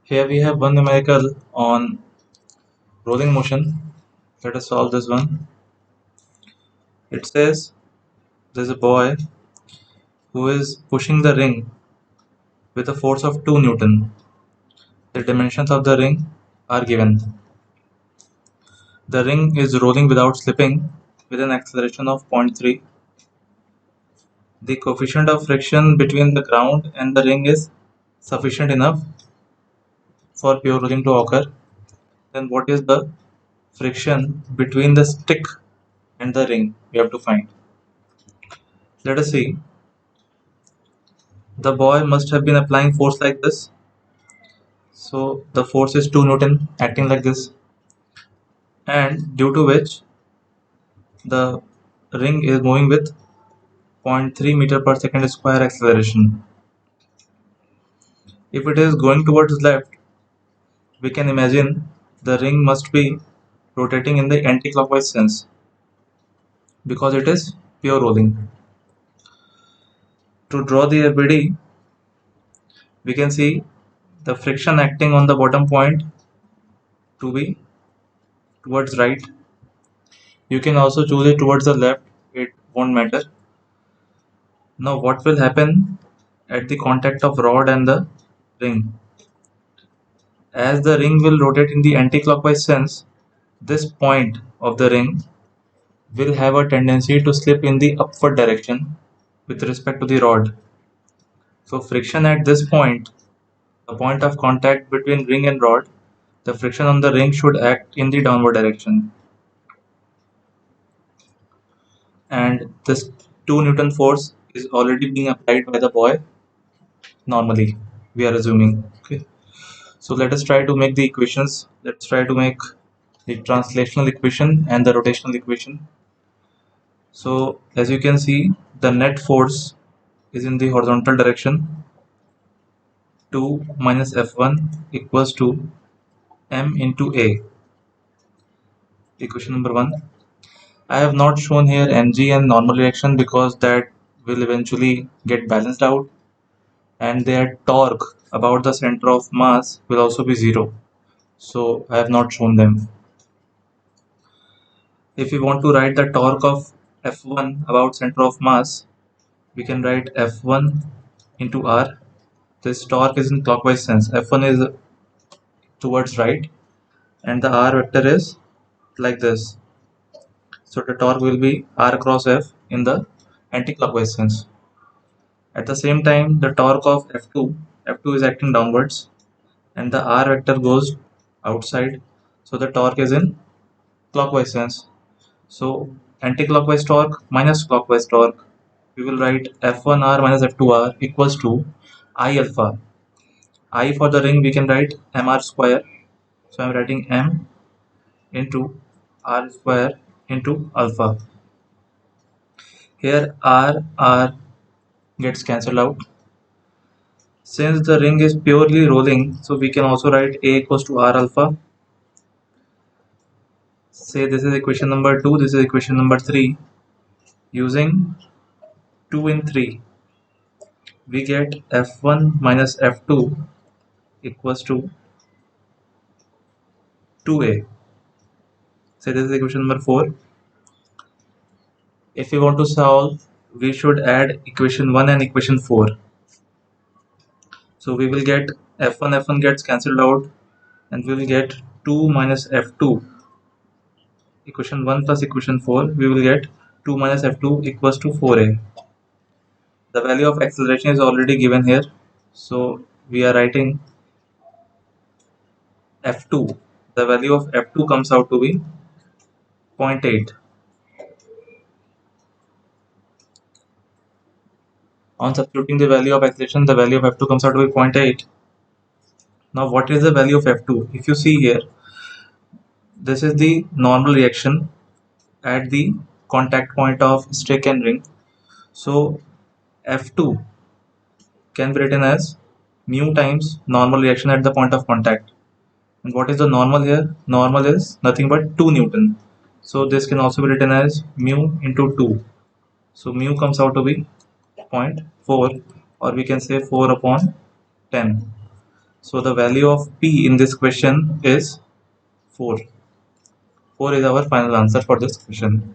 Here we have one numerical on rolling motion. Let us solve this one. It says there's a boy who is pushing the ring with a force of 2 Newton. The dimensions of the ring are given. The ring is rolling without slipping with an acceleration of 0.3. The coefficient of friction between the ground and the ring is sufficient enough for pure rolling to occur. Then what is the friction between the stick and the ring? We have to find. Let us see. The boy must have been applying force like this. So the force is 2 Newton acting like this, and due to which the ring is moving with 0.3 meter per second square acceleration. If it is going towards left, we can imagine the ring must be rotating in the anti-clockwise sense because it is pure rolling. To draw the RBD, we can see the friction acting on the bottom point to be towards right. You can also choose it towards the left, it won't matter. Now what will happen at the contact of rod and the ring? As the ring will rotate in the anti-clockwise sense, this point of the ring will have a tendency to slip in the upward direction with respect to the rod. So friction at this point, the point of contact between ring and rod, the friction on the ring should act in the downward direction. And this 2 Newton force is already being applied by the boy normally, we are assuming. Okay. So let us try to make the equations. Let's try to make the translational equation and the rotational equation. So as you can see, the net force is in the horizontal direction. 2 minus F1 equals to M into A. Equation number 1. I have not shown here mg and normal reaction because that will eventually get balanced out, and their torque about the center of mass will also be 0. So I have not shown them. If we want to write the torque of F1 about center of mass, we can write F1 into R. This torque is in clockwise sense. F1 is towards right and the R vector is like this. So the torque will be R cross F in the anti-clockwise sense. At the same time, the torque of F2 is acting downwards and the R vector goes outside. So the torque is in clockwise sense. So anti-clockwise torque minus clockwise torque, we will write F1R minus F2R equals to I alpha. I for the ring we can write mr square. So I am writing m into r square into alpha. Here r gets cancelled out. Since the ring is purely rolling, so we can also write A equals to R alpha. Say this is equation number 2, this is equation number 3. Using 2 and 3, we get F1 minus F2 equals to 2A. Say this is equation number 4. If we want to solve, we should add equation 1 and equation 4. So we will get F1 gets cancelled out and we will get 2 minus F2. Equation 1 plus equation 4, we will get 2 minus F2 equals to 4A. The value of acceleration is already given here. So we are writing F2. The value of F2 comes out to be 0.8. On substituting the value of acceleration, the value of F2 comes out to be 0.8. Now what is the value of F2? If you see here, this is the normal reaction at the contact point of stick and ring. So F2 can be written as mu times normal reaction at the point of contact. And what is the normal here? Normal is nothing but 2 Newton. So this can also be written as mu into 2. So mu comes out to be 0.4, or we can say 4 upon 10. So the value of P in this question is 4. 4 is our final answer for this question.